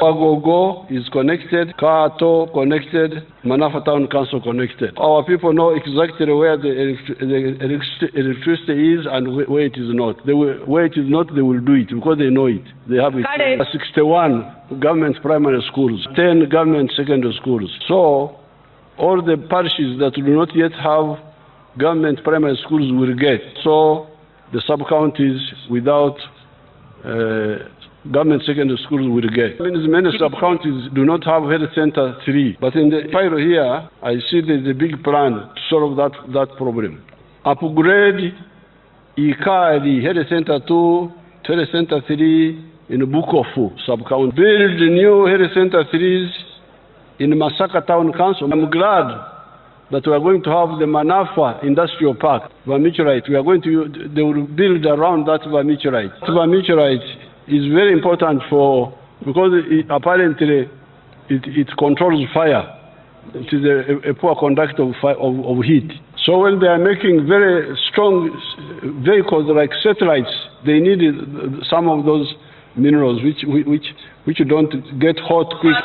Wagogo is connected, Kato connected, Manafwa Town Council connected. Our people know exactly where the electricity is and where it is not. Where it is not, they will do it because they know it. They have it. 61 government primary schools, 10 government secondary schools. So all the parishes that do not yet have government primary schools will get. So the sub-counties without government secondary schools will get. Many sub-counties do not have health center 3. But in the pyro here, I see there's a big plan to solve that problem. Upgrade Ikari health center 2, health center 3 in Bukofu sub-county. Build new health center 3s in Masaka Town Council. I'm glad that we are going to have the Manafwa Industrial Park, vermiculite. They will build around that vermiculite. Vermiculite is very important because apparently it controls fire. It is a poor conductor of heat. So when they are making very strong vehicles like satellites, they need some of those minerals which don't get hot quick.